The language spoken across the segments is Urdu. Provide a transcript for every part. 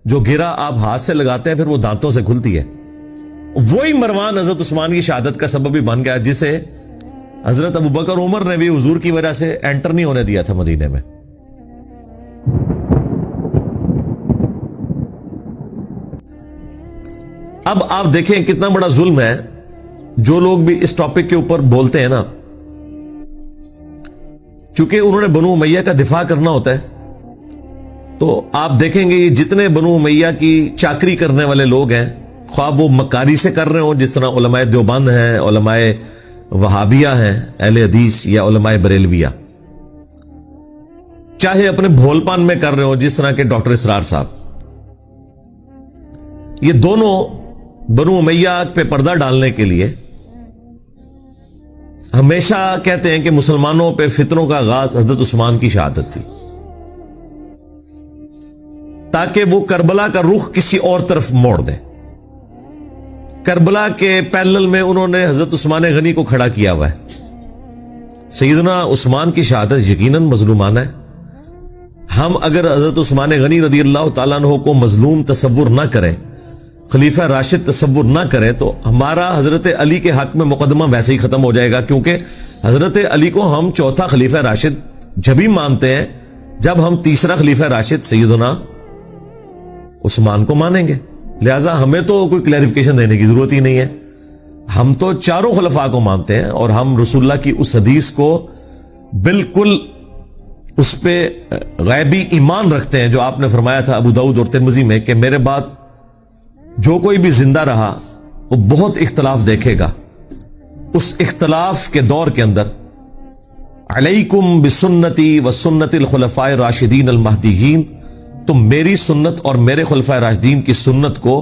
جو گرا آپ ہاتھ سے لگاتے ہیں پھر وہ دانتوں سے کھلتی ہے. وہی مروان حضرت عثمان کی شہادت کا سبب بھی بن گیا جسے حضرت ابوبکر عمر نے بھی حضور کی وجہ سے انٹر نہیں ہونے دیا تھا مدینے میں. اب آپ دیکھیں کتنا بڑا ظلم ہے. جو لوگ بھی اس ٹاپک کے اوپر بولتے ہیں نا, چونکہ انہوں نے بنو امیہ کا دفاع کرنا ہوتا ہے, تو آپ دیکھیں گے یہ جتنے بنو امیہ کی چاکری کرنے والے لوگ ہیں, خواہ وہ مکاری سے کر رہے ہوں جس طرح علماء دیوبند ہیں, علماء وہابیہ ہیں اہل حدیث, یا علماء بریلویہ, چاہے اپنے بھول پان میں کر رہے ہوں جس طرح کے ڈاکٹر اسرار صاحب, یہ دونوں بنو امیہ پہ پردہ ڈالنے کے لیے ہمیشہ کہتے ہیں کہ مسلمانوں پہ فتنوں کا آغاز حضرت عثمان کی شہادت تھی, تاکہ وہ کربلا کا رخ کسی اور طرف موڑ دیں. کربلا کے پیرلل میں انہوں نے حضرت عثمان غنی کو کھڑا کیا ہوا ہے. سیدنا عثمان کی شہادت یقیناً مظلومانہ ہے. ہم اگر حضرت عثمان غنی رضی اللہ تعالیٰ عنہ کو مظلوم تصور نہ کریں, خلیفہ راشد تصور نہ کریں, تو ہمارا حضرت علی کے حق میں مقدمہ ویسے ہی ختم ہو جائے گا, کیونکہ حضرت علی کو ہم چوتھا خلیفہ راشد جبھی مانتے ہیں جب ہم تیسرا خلیفہ راشد سیدنا عثمان کو مانیں گے. لہذا ہمیں تو کوئی کلیریفیکیشن دینے کی ضرورت ہی نہیں ہے, ہم تو چاروں خلفاء کو مانتے ہیں, اور ہم رسول اللہ کی اس حدیث کو بالکل اس پہ غیبی ایمان رکھتے ہیں جو آپ نے فرمایا تھا ابو داؤد اور ترمذی میں کہ میرے بعد جو کوئی بھی زندہ رہا وہ بہت اختلاف دیکھے گا. اس اختلاف کے دور کے اندر علیکم بسنتی وسنت الخلفاء الراشدین المہدیین, تم میری سنت اور میرے خلفاء راشدین کی سنت کو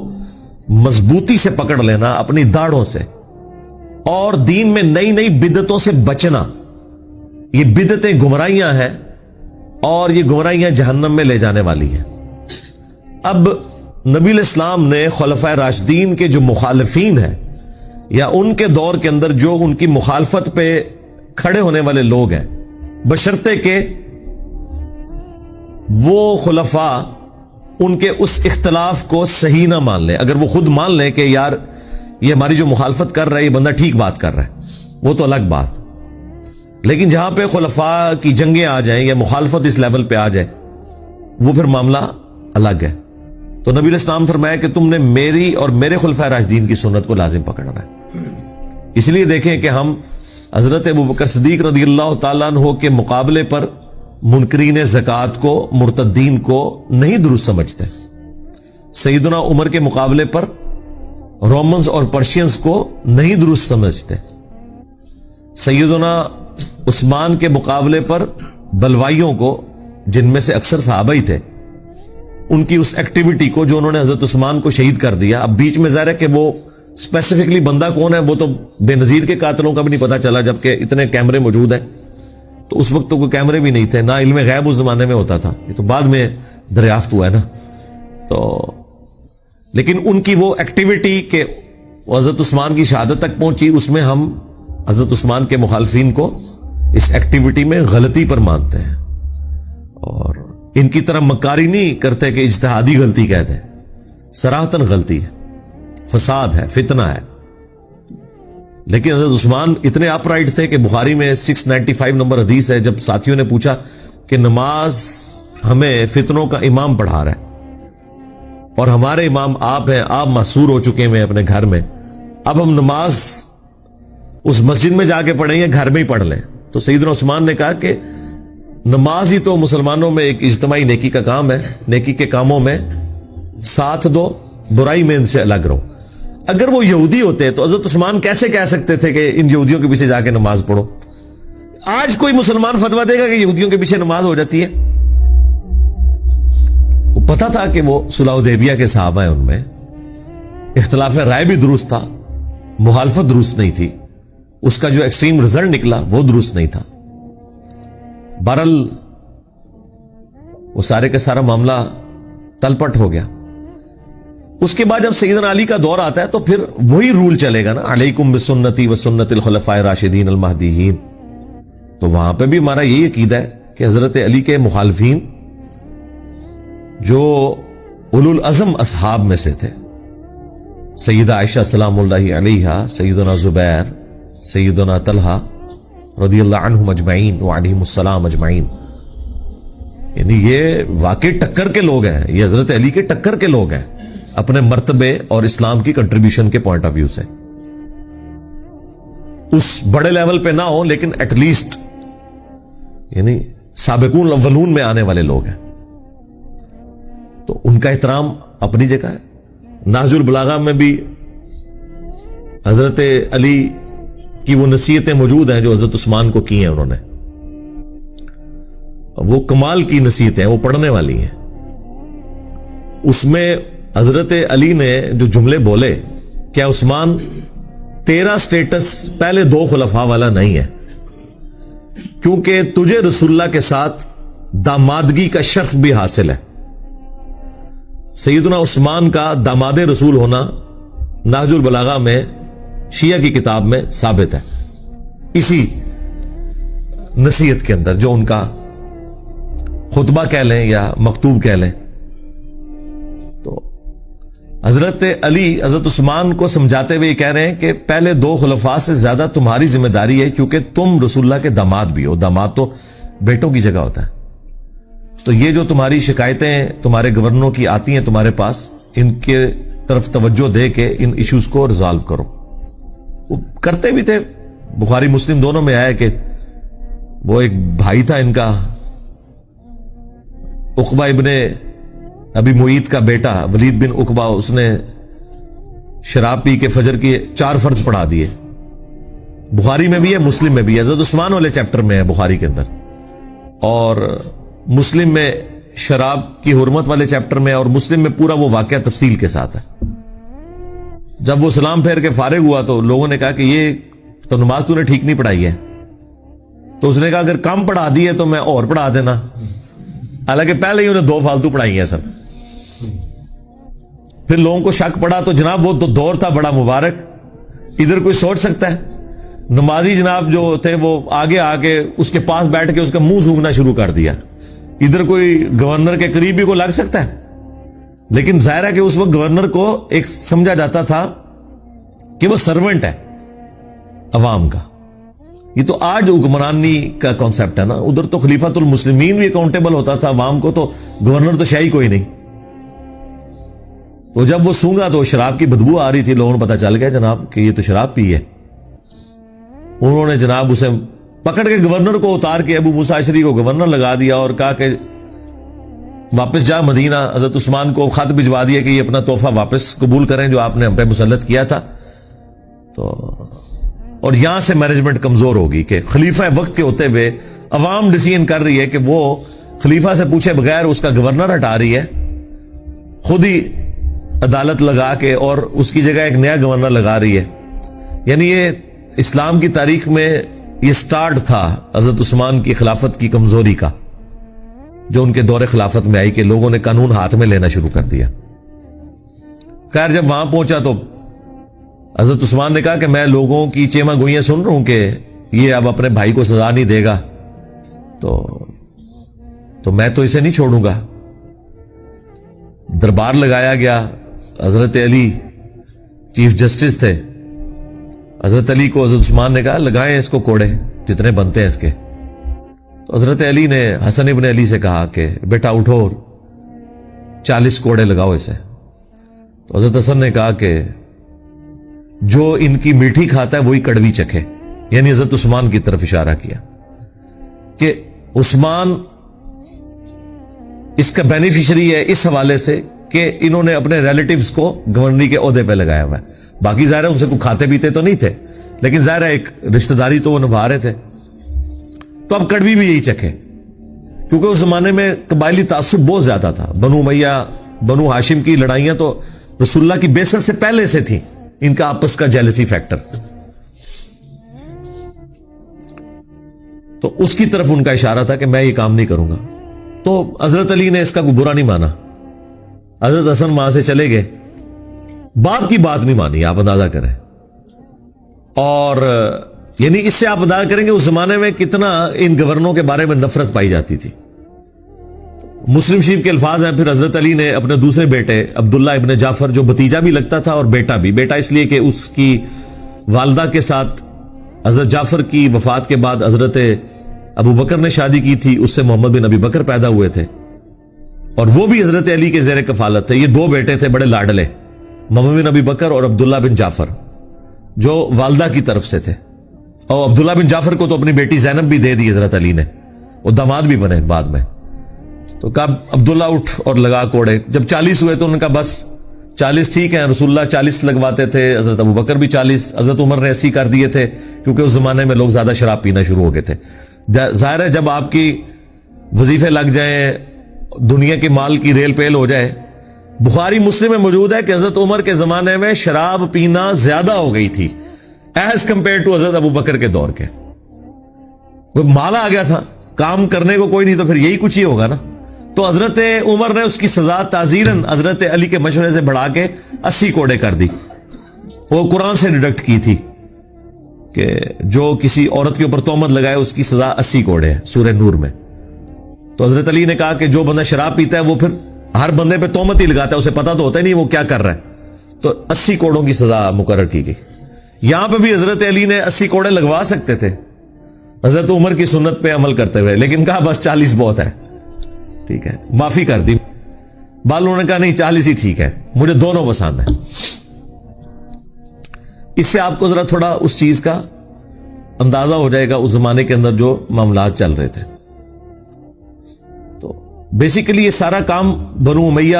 مضبوطی سے پکڑ لینا اپنی داڑھوں سے, اور دین میں نئی نئی بدعتوں سے بچنا. یہ بدعتیں گمراہیاں ہیں اور یہ گمراہیاں جہنم میں لے جانے والی ہیں. اب نبی الاسلام نے خلفاء راشدین کے جو مخالفین ہیں یا ان کے دور کے اندر جو ان کی مخالفت پہ کھڑے ہونے والے لوگ ہیں, بشرطے کہ وہ خلفاء ان کے اس اختلاف کو صحیح نہ مان لیں. اگر وہ خود مان لیں کہ یار یہ ہماری جو مخالفت کر رہا ہے یہ بندہ ٹھیک بات کر رہا ہے, وہ تو الگ بات. لیکن جہاں پہ خلفاء کی جنگیں آ جائیں یا مخالفت اس لیول پہ آ جائے, وہ پھر معاملہ الگ ہے. تو نبی علیہ السلام فرمایا کہ تم نے میری اور میرے خلفاء راشدین کی سنت کو لازم پکڑنا ہے. اس لیے دیکھیں کہ ہم حضرت ابوبکر صدیق رضی اللہ تعالیٰ عنہ کے مقابلے پر منکرین زکوٰۃ کو, مرتدین کو نہیں درست سمجھتے. سیدنا عمر کے مقابلے پر رومنز اور پرشینز کو نہیں درست سمجھتے. سیدنا عثمان کے مقابلے پر بلوائیوں کو, جن میں سے اکثر صحابہ ہی تھے, ان کی اس ایکٹیویٹی کو جو انہوں نے حضرت عثمان کو شہید کر دیا. اب بیچ میں ظاہر ہے کہ وہ اسپیسیفکلی بندہ کون ہے وہ تو بے نظیر کے قاتلوں کا بھی نہیں پتا چلا, جبکہ اتنے کیمرے موجود ہیں. تو اس وقت تو کوئی کیمرے بھی نہیں تھے, نہ علم غیب اس زمانے میں ہوتا تھا, یہ تو بعد میں دریافت ہوا ہے نا. تو لیکن ان کی وہ ایکٹیویٹی کہ حضرت عثمان کی شہادت تک پہنچی, اس میں ہم حضرت عثمان کے مخالفین کو اس ایکٹیویٹی میں غلطی پر مانتے ہیں, اور ان کی طرح مکاری نہیں کرتے کہ اجتہادی غلطی کہتے ہیں. صراحتاً غلطی ہے, فساد ہے, فتنہ ہے. لیکن حضرت عثمان اتنے اپ رائٹ تھے کہ بخاری میں 695 نمبر حدیث ہے, جب ساتھیوں نے پوچھا کہ نماز ہمیں فتنوں کا امام پڑھا رہا ہے اور ہمارے امام آپ ہیں, آپ محصور ہو چکے ہیں اپنے گھر میں, اب ہم نماز اس مسجد میں جا کے پڑھیں یا گھر میں ہی پڑھ لیں. تو سیدنا عثمان نے کہا کہ نماز ہی تو مسلمانوں میں ایک اجتماعی نیکی کا کام ہے, نیکی کے کاموں میں ساتھ دو, برائی میں ان سے الگ رہو. اگر وہ یہودی ہوتے تو حضرت عثمان کیسے کہہ سکتے تھے کہ ان یہودیوں کے پیچھے جا کے نماز پڑھو؟ آج کوئی مسلمان فتویٰ دے گا کہ یہودیوں کے پیچھے نماز ہو جاتی ہے؟ وہ پتا تھا کہ وہ صلح حدیبیہ کے صحابہ ہیں, ان میں اختلاف رائے بھی درست تھا, مخالفت درست نہیں تھی, اس کا جو ایکسٹریم رزلٹ نکلا وہ درست نہیں تھا. بہرحال وہ سارے کا سارا معاملہ تلپٹ ہو گیا. اس کے بعد جب سیدنا علی کا دور آتا ہے تو پھر وہی رول چلے گا نا, علیکم بسنتی وسنت الخلفاء الراشدین المہدیین. تو وہاں پہ بھی ہمارا یہی عقیدہ ہے کہ حضرت علی کے مخالفین جو اولو العزم اصحاب میں سے تھے. سیدہ عائشہ سلام اللہ علیہا، سیدنا زبیر، سیدنا طلحہ رضی اللہ عنہم اجمعین وعلیہم السلام اجمعین. یعنی یہ واقعی ٹکر کے لوگ ہیں، یہ حضرت علی کے ٹکر کے لوگ ہیں اپنے مرتبے اور اسلام کی کنٹریبیوشن کے پوائنٹ آف ویو سے. اس بڑے لیول پہ نہ ہو لیکن ایٹ لیسٹ یعنی سابقون الاولون میں آنے والے لوگ ہیں، تو ان کا احترام اپنی جگہ ہے. نہج البلاغہ میں بھی حضرت علی کی وہ نصیحتیں موجود ہیں جو حضرت عثمان کو کی ہیں انہوں نے. وہ کمال کی نصیحتیں ہیں، وہ پڑھنے والی ہیں. اس میں حضرت علی نے جو جملے بولے، کیا عثمان تیرا سٹیٹس پہلے دو خلفاء والا نہیں ہے، کیونکہ تجھے رسول اللہ کے ساتھ دامادگی کا شرف بھی حاصل ہے. سیدنا عثمان کا داماد رسول ہونا نہج البلاغہ میں شیعہ کی کتاب میں ثابت ہے، اسی نصیحت کے اندر جو ان کا خطبہ کہہ لیں یا مکتوب کہہ لیں. تو حضرت علی حضرت عثمان کو سمجھاتے ہوئے یہ کہہ رہے ہیں کہ پہلے دو خلفاء سے زیادہ تمہاری ذمہ داری ہے، کیونکہ تم رسول اللہ کے داماد بھی ہو. داماد تو بیٹوں کی جگہ ہوتا ہے. تو یہ جو تمہاری شکایتیں تمہارے گورنروں کی آتی ہیں تمہارے پاس، ان کے طرف توجہ دے کے ان ایشوز کو ریزالو کرو. وہ کرتے بھی تھے. بخاری مسلم دونوں میں آیا کہ وہ ایک بھائی تھا ان کا، عقبہ ابن ابی معیط کا بیٹا ولید بن عقبہ، اس نے شراب پی کے فجر کی 4 فرض پڑھا دیے. بخاری میں بھی ہے، مسلم میں بھی ہے. حضرت عثمان والے چیپٹر میں ہے بخاری کے اندر، اور مسلم میں شراب کی حرمت والے چیپٹر میں، اور مسلم میں پورا وہ واقعہ تفصیل کے ساتھ ہے. جب وہ سلام پھیر کے فارغ ہوا تو لوگوں نے کہا کہ یہ تو نماز تو نے ٹھیک نہیں پڑھائی ہے. تو اس نے کہا اگر کم پڑھا دی ہے تو میں اور پڑھا دینا. حالانکہ پہلے ہی انہیں 2 فالتو پڑھائی ہیں سب. پھر لوگوں کو شک پڑا تو جناب وہ تو دور تھا بڑا مبارک، ادھر کوئی سوچ سکتا ہے؟ نمازی جناب جو تھے وہ آگے آ کے اس کے پاس بیٹھ کے اس کا منہ سونگنا شروع کر دیا. ادھر کوئی گورنر کے قریبی کو لگ سکتا ہے؟ لیکن ظاہر ہے کہ اس وقت گورنر کو ایک سمجھا جاتا تھا کہ وہ سرونٹ ہے عوام کا. یہ تو آج حکمرانی کا کانسیپٹ ہے نا. ادھر تو خلیفۃ المسلمین بھی اکاؤنٹیبل ہوتا تھا عوام کو، تو گورنر تو شاہی کوئی نہیں. تو جب وہ سونگا تو شراب کی بدبو آ رہی تھی، لوگوں نے پتا چل گیا جناب کہ یہ تو شراب پی ہے. انہوں نے جناب اسے پکڑ کے گورنر کو اتار کے ابو موسیٰ اشعری کو گورنر لگا دیا اور کہا کہ واپس جا مدینہ. حضرت عثمان کو خط بھجوا دیا کہ یہ اپنا تحفہ واپس قبول کریں جو آپ نے ہم پہ مسلط کیا تھا. تو اور یہاں سے مینجمنٹ کمزور ہوگی کہ خلیفہ وقت کے ہوتے ہوئے عوام ڈیسیژن کر رہی ہے کہ وہ خلیفہ سے پوچھے بغیر اس کا گورنر ہٹا رہی ہے، خود ہی عدالت لگا کے، اور اس کی جگہ ایک نیا گورنر لگا رہی ہے. یعنی یہ اسلام کی تاریخ میں یہ سٹارٹ تھا حضرت عثمان کی خلافت کی کمزوری کا، جو ان کے دور خلافت میں آئی کہ لوگوں نے قانون ہاتھ میں لینا شروع کر دیا. خیر جب وہاں پہنچا تو حضرت عثمان نے کہا کہ میں لوگوں کی چیما گوئیاں سن رہا ہوں کہ یہ اب اپنے بھائی کو سزا نہیں دے گا، تو میں تو اسے نہیں چھوڑوں گا. دربار لگایا گیا. حضرت علی چیف جسٹس تھے. حضرت علی کو حضرت عثمان نے کہا لگائیں اس کو کوڑے جتنے بنتے ہیں اس کے. تو حضرت علی نے حسن ابن علی سے کہا کہ بیٹا اٹھو 40 کوڑے لگاؤ اسے. تو حضرت حسن نے کہا کہ جو ان کی میٹھی کھاتا ہے وہی کڑوی چکھے، یعنی حضرت عثمان کی طرف اشارہ کیا کہ عثمان اس کا بینیفیشری ہے اس حوالے سے کہ انہوں نے اپنے ریلیٹیوز کو گورنری کے عہدے پہ لگایا ہوا ہے. باقی ظاہر ہے ان سے کوئی کھاتے پیتے تو نہیں تھے، لیکن ظاہر ہے ایک رشتہ داری تو وہ نبھا رہے تھے. تو اب کڑوی بھی یہی چکھے، کیونکہ اس زمانے میں قبائلی تعصب بہت زیادہ تھا. بنو امیہ بنو ہاشم کی لڑائیاں تو رسول اللہ کی بعثت سے پہلے سے تھیں، ان کا آپس کا جیلسی فیکٹر. تو اس کی طرف ان کا اشارہ تھا کہ میں یہ کام نہیں کروں گا. تو حضرت علی نے اس کا کوئی برا نہیں مانا. حضرت حسن وہاں سے چلے گئے، باپ کی بات نہیں مانی. آپ اندازہ کریں، اور یعنی اس سے آپ اندازہ کریں کہ اس زمانے میں کتنا ان گورنروں کے بارے میں نفرت پائی جاتی تھی. مسلم شریف کے الفاظ ہیں، پھر حضرت علی نے اپنے دوسرے بیٹے عبداللہ ابن جعفر، جو بھتیجا بھی لگتا تھا اور بیٹا بھی، بیٹا اس لیے کہ اس کی والدہ کے ساتھ حضرت جعفر کی وفات کے بعد حضرت ابو بکر نے شادی کی تھی، اس سے محمد بن ابی بکر پیدا ہوئے تھے اور وہ بھی حضرت علی کے زیر کفالت تھے. یہ دو بیٹے تھے بڑے لاڈلے، محمد بن ابی بکر اور عبداللہ بن جعفر، جو والدہ کی طرف سے تھے. اور عبداللہ بن جعفر کو تو اپنی بیٹی زینب بھی دے دی حضرت علی نے، وہ داماد بھی بنے بعد میں. تو کہا عبداللہ اٹھ اور لگا کوڑے. جب 40 ہوئے تو انہوں نے کہا بس 40 ٹھیک ہیں، رسول اللہ 40 لگواتے تھے، حضرت ابو بکر بھی 40، حضرت عمر نے 80 کر دیے تھے کیونکہ اس زمانے میں لوگ زیادہ شراب پینا شروع ہو گئے تھے. ظاہر ہے جب آپ کی وظیفے لگ جائیں، دنیا کے مال کی ریل پیل ہو جائے. بخاری مسلم میں موجود ہے کہ حضرت عمر کے زمانے میں شراب پینا زیادہ ہو گئی تھی ایز کمپیئر ٹو حضرت ابو بکر کے دور کے. مال آ گیا تھا، کام کرنے کو کوئی نہیں، تو پھر یہی کچھ ہی ہوگا نا. تو حضرت عمر نے اس کی سزا تعزیراً حضرت علی کے مشورے سے بڑھا کے 80 کوڑے کر دی. وہ قرآن سے ڈیڈکٹ کی تھی کہ جو کسی عورت کے اوپر تہمت لگائے اس کی سزا 80 کوڑے ہے، سورہ نور میں. تو حضرت علی نے کہا کہ جو بندہ شراب پیتا ہے وہ پھر ہر بندے پہ تہمت ہی لگاتا ہے، اسے پتا تو ہوتا ہی نہیں وہ کیا کر رہا ہے. تو 80 کوڑوں کی سزا مقرر کی گئی. یہاں پہ بھی حضرت علی نے 80 کوڑے لگوا سکتے تھے حضرت عمر کی سنت پہ عمل کرتے ہوئے، لیکن کہا بس 40 بہت ہے، ٹھیک ہے، معافی کر دی. بالوں نے کہا نہیں 40 ہی ٹھیک ہے، مجھے دونوں پسند ہے. اس سے آپ کو ذرا تھوڑا اس چیز کا اندازہ ہو جائے گا اس زمانے کے اندر جو معاملات چل رہے تھے. تو بیسیکلی یہ سارا کام بنو امیہ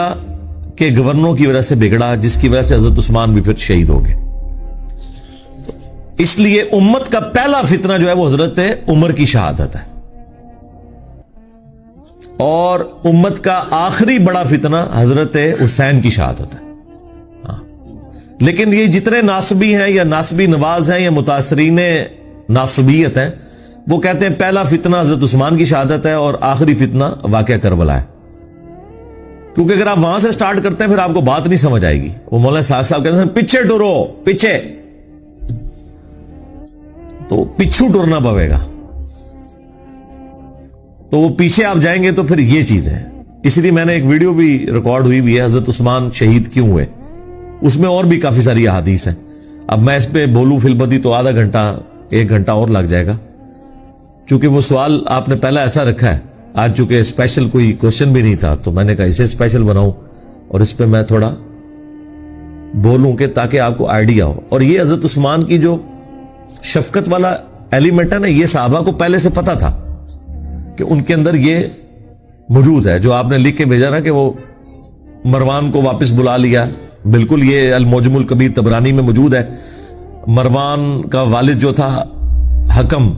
کے گورنروں کی وجہ سے بگڑا، جس کی وجہ سے حضرت عثمان بھی پھر شہید ہو گئے. تو اس لیے امت کا پہلا فتنہ جو ہے وہ حضرت عمر کی شہادت ہے، اور امت کا آخری بڑا فتنہ حضرت حسین کی شہادت ہے. لیکن یہ جتنے ناصبی ہیں یا ناصبی نواز ہیں یا متاثرین ناصبیت ہیں، وہ کہتے ہیں پہلا فتنہ حضرت عثمان کی شہادت ہے اور آخری فتنہ واقعہ کربلا ہے. کیونکہ اگر آپ وہاں سے سٹارٹ کرتے ہیں پھر آپ کو بات نہیں سمجھ آئے گی. وہ مولانا صاحب کہتے ہیں پیچھے ٹرو، پیچھے، تو پیچھو ٹرنا پڑے گا. تو وہ پیچھے آپ جائیں گے تو پھر یہ چیزیں ہیں. اسی لیے میں نے ایک ویڈیو بھی ریکارڈ ہوئی ہے حضرت عثمان شہید کیوں ہوئے، اس میں اور بھی کافی ساری احادیث ہیں. اب میں اس پہ بولوں فی البدی تو آدھا گھنٹہ 1 گھنٹہ اور لگ جائے گا، چونکہ وہ سوال آپ نے پہلا ایسا رکھا ہے. آج چونکہ اسپیشل کوئی کوشچن بھی نہیں تھا تو میں نے کہا اسے اسپیشل بناؤں اور اس پہ میں تھوڑا بولوں کہ تاکہ آپ کو آئیڈیا ہو. اور یہ حضرت عثمان کی جو شفقت والا ایلیمنٹ ہے نا، یہ صحابہ کو پہلے سے پتا تھا کہ ان کے اندر یہ موجود ہے. جو آپ نے لکھ کے بھیجا نا کہ وہ مروان کو واپس بلا لیا، بالکل یہ المعجم الکبیر طبرانی میں موجود ہے. مروان کا والد جو تھا حکم،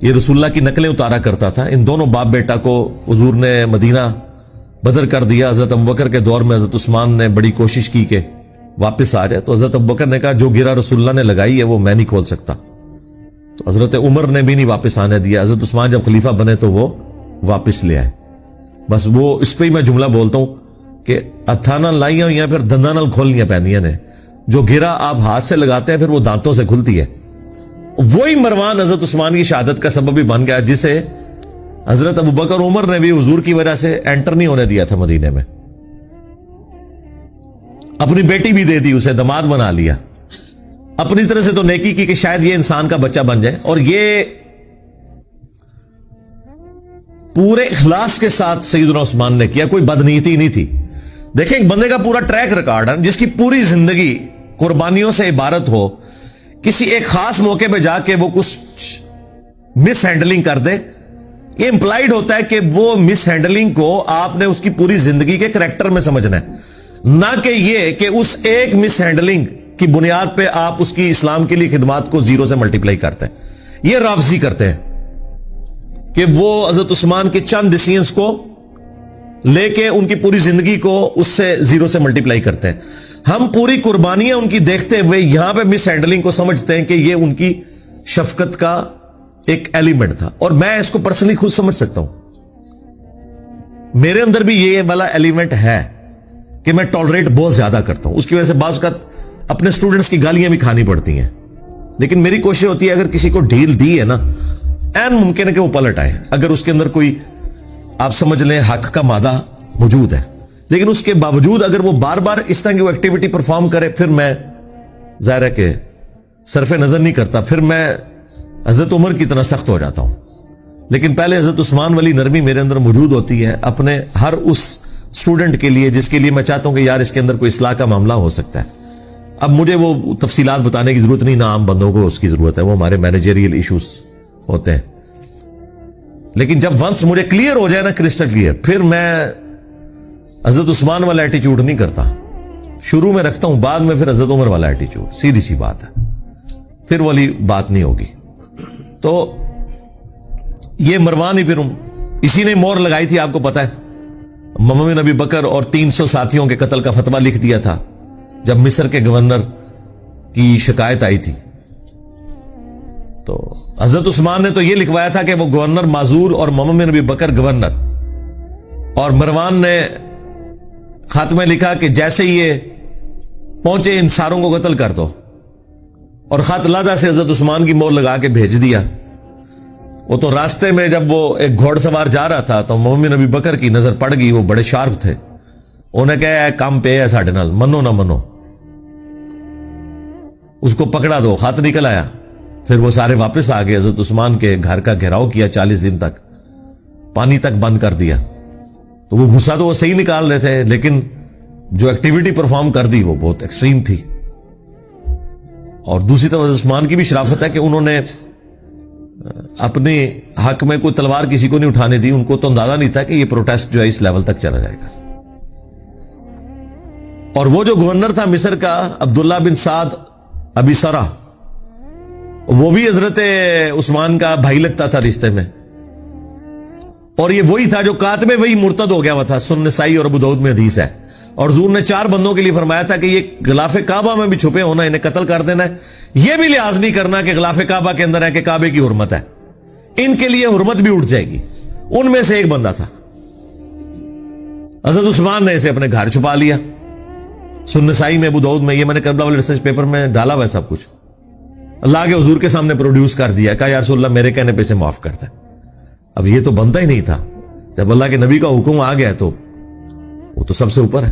یہ رسول اللہ کی نقلیں اتارا کرتا تھا. ان دونوں باپ بیٹا کو حضور نے مدینہ بدر کر دیا. حضرت ابوبکر کے دور میں حضرت عثمان نے بڑی کوشش کی کہ واپس آ جائے، تو حضرت ابوبکر نے کہا جو گرا رسول اللہ نے لگائی ہے وہ میں نہیں کھول سکتا. تو حضرت عمر نے بھی نہیں واپس آنے دیا. حضرت عثمان جب خلیفہ بنے تو وہ واپس لے آئے. بس وہ اس پہ ہی میں جملہ بولتا ہوں کہ اتھانا لائیاں ہوئی ہیں پھر دنداں نال کھولنیاں پہنیاں نے. جو گرا آپ ہاتھ سے لگاتے ہیں پھر وہ دانتوں سے کھلتی ہے. وہی مروان حضرت عثمان کی شہادت کا سبب بھی بن گیا، جسے حضرت ابوبکر عمر نے بھی حضور کی وجہ سے انٹر نہیں ہونے دیا تھا مدینے میں. اپنی بیٹی بھی دے دی، اسے داماد بنا لیا. اپنی طرح سے تو نیکی کی کہ شاید یہ انسان کا بچہ بن جائے. اور یہ پورے اخلاص کے ساتھ سیدنا عثمان نے کیا، کوئی بدنیتی نہیں تھی. دیکھیں ایک بندے کا پورا ٹریک ریکارڈ ہے جس کی پوری زندگی قربانیوں سے عبارت ہو، کسی ایک خاص موقع پہ جا کے وہ کچھ مس ہینڈلنگ کر دے. یہ امپلائیڈ ہوتا ہے کہ وہ مس ہینڈلنگ کو آپ نے اس کی پوری زندگی کے کریکٹر میں سمجھنا ہے، نہ کہ یہ کہ اس ایک مس ہینڈلنگ کی بنیاد پہ آپ اس کی اسلام کے لیے خدمات کو 0 سے ملٹیپلائی کرتے ہیں. یہ رافضی کرتے ہیں کہ وہ حضرت عثمان کے چند ڈیسیژنز کو لے کے ان کی پوری زندگی کو اس سے 0 سے ملٹیپلائی کرتے ہیں. ہم پوری قربانیاں ان کی دیکھتے ہوئے یہاں پہ مس ہینڈلنگ کو سمجھتے ہیں کہ یہ ان کی شفقت کا ایک ایلیمنٹ تھا. اور میں اس کو پرسنلی خود سمجھ سکتا ہوں، میرے اندر بھی یہ والا ایلیمنٹ ہے کہ میں ٹالریٹ بہت زیادہ کرتا ہوں. اس کی وجہ سے بعض اوقات اپنے سٹوڈنٹس کی گالیاں بھی کھانی پڑتی ہیں. لیکن میری کوشش ہوتی ہے اگر کسی کو ڈھیل دی ہے نا، این ممکن ہے کہ وہ پلٹ آئے. اگر اس کے اندر کوئی آپ سمجھ لیں حق کا مادہ موجود ہے. لیکن اس کے باوجود اگر وہ بار بار اس طرح کی وہ ایکٹیویٹی پرفارم کرے, پھر میں ظاہر ہے کہ صرف نظر نہیں کرتا, پھر میں حضرت عمر کی طرح سخت ہو جاتا ہوں. لیکن پہلے حضرت عثمان والی نرمی میرے اندر موجود ہوتی ہے اپنے ہر اس اسٹوڈنٹ کے لیے جس کے لیے میں چاہتا ہوں کہ یار اس کے اندر کوئی اصلاح کا معاملہ ہو سکتا ہے. اب مجھے وہ تفصیلات بتانے کی ضرورت نہیں, نہ عام بندوں کو اس کی ضرورت ہے, وہ ہمارے مینیجریل ایشوز ہوتے ہیں. لیکن جب ونس مجھے کلیئر ہو جائے نا, کرسٹل کلیئر, پھر میں حضرت عثمان والا ایٹیچیوڈ نہیں کرتا. شروع میں رکھتا ہوں, بعد میں پھر حضرت عمر والا ایٹیچیوڈ. سیدھی سی بات ہے, پھر والی بات نہیں ہوگی. تو یہ مروان ہی پھر اسی نے مور لگائی تھی, آپ کو پتا ہے. محمد بن ابی بکر اور 300 ساتھیوں کے قتل کا فتویٰ لکھ دیا تھا جب مصر کے گورنر کی شکایت آئی تھی. تو حضرت عثمان نے تو یہ لکھوایا تھا کہ وہ گورنر معذور اور محمد بن ابی بکر گورنر, اور مروان نے خط میں لکھا کہ جیسے یہ پہنچے ان ساروں کو قتل کر دو, اور خط لادہ سے حضرت عثمان کی مور لگا کے بھیج دیا. وہ تو راستے میں جب وہ ایک گھوڑ سوار جا رہا تھا تو محمد بن ابی بکر کی نظر پڑ گئی, وہ بڑے شارپ تھے. انہیں کہا ہے کام پہ ہے ساڑھے نال, منو نہ منو, اس کو پکڑا دو. خط نکل آیا. پھر وہ سارے واپس آ گئے. حضرت عثمان کے گھر کا گھیراؤ کیا 40 دن تک, پانی تک بند کر دیا. تو وہ غصہ تو وہ صحیح نکال رہے تھے, لیکن جو ایکٹیویٹی پرفارم کر دی وہ بہت ایکسٹریم تھی. اور دوسری طرف حضرت عثمان کی بھی شرافت ہے کہ انہوں نے اپنے حق میں کوئی تلوار کسی کو نہیں اٹھانے دی. ان کو تو اندازہ نہیں تھا کہ یہ پروٹیسٹ جو ہے اس لیول تک چلا جائے گا. اور وہ جو گورنر تھا مصر کا عبداللہ بن سعد ابی سرا, وہ بھی حضرت عثمان کا بھائی لگتا تھا رشتے میں, اور یہ وہی تھا جو کاتب وہی مرتد ہو گیا ہوا تھا. سنن نسائی اور ابو داؤد میں حدیث ہے. اور حضور نے 4 بندوں کے لیے فرمایا تھا کہ یہ غلاف کعبہ میں بھی چھپے ہونا, انہیں قتل کر دینا ہے. یہ بھی لحاظ نہیں کرنا کہ غلاف کعبہ کے اندر ہے کہ کعبے کی حرمت ہے, ان کے لیے حرمت بھی اٹھ جائے گی. ان میں سے ایک بندہ تھا. حضرت عثمان نے اسے اپنے گھر چھپا لیا. سنن نسائی میں, ابو داؤد میں, یہ میں نے کربلا والے ریسرچ پیپر میں ڈالا ہوا ہے سب کچھ. اللہ کے حضور کے سامنے پروڈیوس کر دیا, کہا یا رسول اللہ میرے کہنے پہ اسے معاف کرتا ہے. اب یہ تو بنتا ہی نہیں تھا. جب اللہ کے نبی کا حکم آ گیا تو وہ تو سب سے اوپر ہے.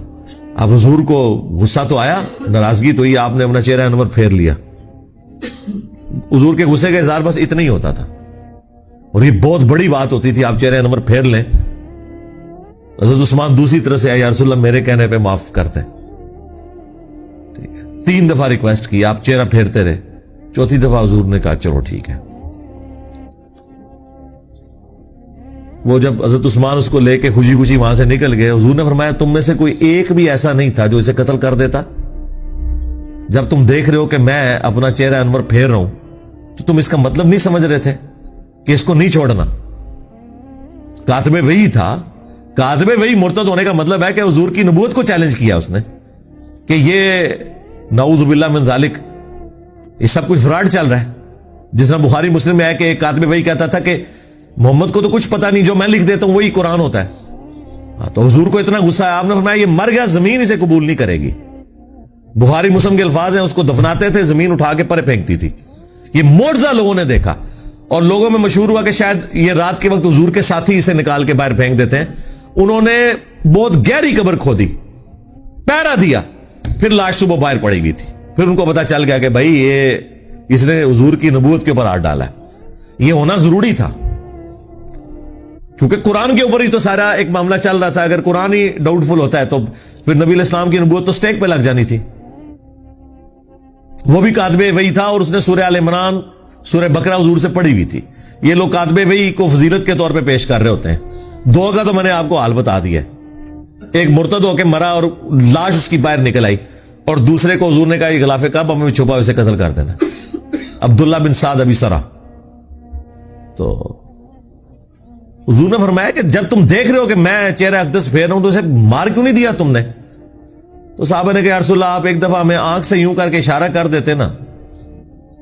اب حضور کو غصہ تو آیا, ناراضگی تو ہی, آپ نے اپنا چہرہ انور پھیر لیا. حضور کے غصے کا اظہار بس اتنا ہی ہوتا تھا, اور یہ بہت بڑی بات ہوتی تھی, آپ چہرہ انور پھیر لیں. حضرت عثمان دوسری طرح سے آیا, یا رسول اللہ میرے کہنے پہ معاف کرتے. ٹھیک ہے, 3 دفعہ ریکویسٹ کی, آپ چہرہ پھیرتے رہے. 4تھی دفعہ حضور نے کہا چلو ٹھیک ہے. وہ جب حضرت عثمان اس کو لے کے خوشی خوشی وہاں سے نکل گئے, حضور نے فرمایا تم میں سے کوئی ایک بھی ایسا نہیں تھا جو اسے قتل کر دیتا. جب تم دیکھ رہے ہو کہ میں اپنا چہرہ انور پھیر رہا ہوں تو تم اس کا مطلب نہیں سمجھ رہے تھے کہ اس کو نہیں چھوڑنا. کاتب وحی تھا. کاتب وحی مرتد ہونے کا مطلب ہے کہ حضور کی نبوت کو چیلنج کیا اس نے کہ یہ نعوذ باللہ من ذالک, یہ سب کچھ فراڈ چل رہا ہے. جس طرح بخاری مسلم میں ہے کہ ایک کاتب وحی کہتا تھا کہ محمد کو تو کچھ پتا نہیں, جو میں لکھ دیتا ہوں وہی قرآن ہوتا ہے. تو حضور کو اتنا غصہ ہے, آپ نے فرمایا یہ مر گیا, زمین اسے قبول نہیں کرے گی. بخاری مسلم کے الفاظ ہیں, اس کو دفناتے تھے, زمین اٹھا کے پرے پھینکتی تھی. یہ معجزہ لوگوں نے دیکھا, اور لوگوں میں مشہور ہوا کہ شاید یہ رات کے وقت حضور کے ساتھی اسے نکال کے باہر پھینک دیتے ہیں. انہوں نے بہت گہری قبر کھودی, پہرا دیا, پھر لاش صبح باہر پڑی ہوئی تھی. پھر ان کو پتا چل گیا کہ بھائی یہ اس نے حضور کی نبوت کے اوپر ہاتھ ڈالا ہے. یہ ہونا ضروری تھا, کیونکہ قرآن کے اوپر ہی تو سارا ایک معاملہ چل رہا تھا. اگر قرآن ہی ڈاؤٹ فل ہوتا ہے تو پھر نبی علیہ السلام کی نبوت تو سٹیک پہ لگ جانی تھی. وہ بھی کاتب وحی تھا, اور اس نے سورہ آل عمران, سورہ بقرہ حضور سے پڑھی ہوئی تھی. یہ لوگ کاتب وحی کو فضیلت کے طور پہ پیش کر رہے ہوتے ہیں. 2 کا تو میں نے آپ کو حال بتا دیا. ایک مرتد ہو کے مرا اور لاش اس کی باہر نکل آئی, اور دوسرے کو حضور نے کہا یہ غلاف کعبہ میں چھپا اسے قتل کر دینا, عبداللہ بن سعد ابی سرا. تو حضور نے فرمایا کہ جب تم دیکھ رہے ہو کہ میں چہرہ اقدس پھیر رہا ہوں تو اسے مار کیوں نہیں دیا تم نے؟ تو صحابہ نے کہا یا رسول اللہ آپ ایک دفعہ ہمیں آنکھ سے یوں کر کے اشارہ کر دیتے نا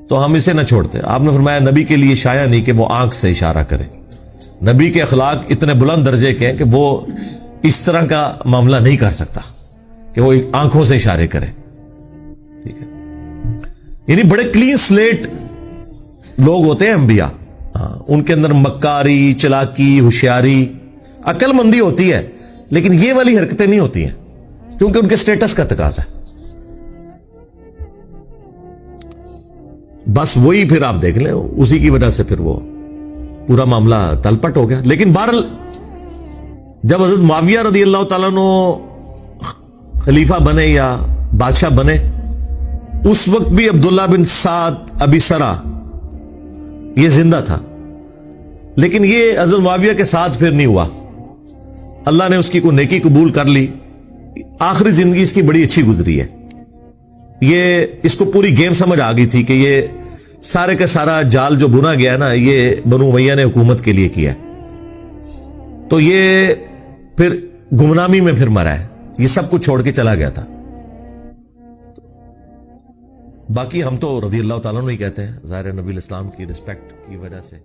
تو ہم اسے نہ چھوڑتے. آپ نے فرمایا نبی کے لیے شایع نہیں کہ وہ آنکھ سے اشارہ کرے. نبی کے اخلاق اتنے بلند درجے کے ہیں کہ وہ اس طرح کا معاملہ نہیں کر سکتا کہ وہ آنکھوں سے اشارے کرے. ٹھیک ہے, یعنی بڑے کلین سلیٹ لوگ ہوتے ہیں انبیاء. ان کے اندر مکاری, چلاکی, ہوشیاری, عقل مندی ہوتی ہے, لیکن یہ والی حرکتیں نہیں ہوتی ہیں کیونکہ ان کے سٹیٹس کا تقاضا ہے. بس وہی پھر آپ دیکھ لیں اسی کی وجہ سے پھر وہ پورا معاملہ تلپٹ ہو گیا. لیکن بہرحال جب حضرت معاویہ رضی اللہ تعالیٰ عنہ خلیفہ بنے یا بادشاہ بنے اس وقت بھی عبداللہ بن سعد ابی سرا یہ زندہ تھا, لیکن یہ حضرت معاویہ کے ساتھ پھر نہیں ہوا. اللہ نے اس کی کوئی نیکی قبول کر لی, آخری زندگی اس کی بڑی اچھی گزری ہے. یہ اس کو پوری گیم سمجھ آ گئی تھی کہ یہ سارے کا سارا جال جو بنا گیا نا یہ بنو امیہ نے حکومت کے لیے کیا, تو یہ پھر گمنامی میں پھر مرا ہے, یہ سب کچھ چھوڑ کے چلا گیا تھا. باقی ہم تو رضی اللہ تعالیٰ عنہ ہی کہتے ہیں, ظاہر نبی الاسلام کی رسپیکٹ کی وجہ سے.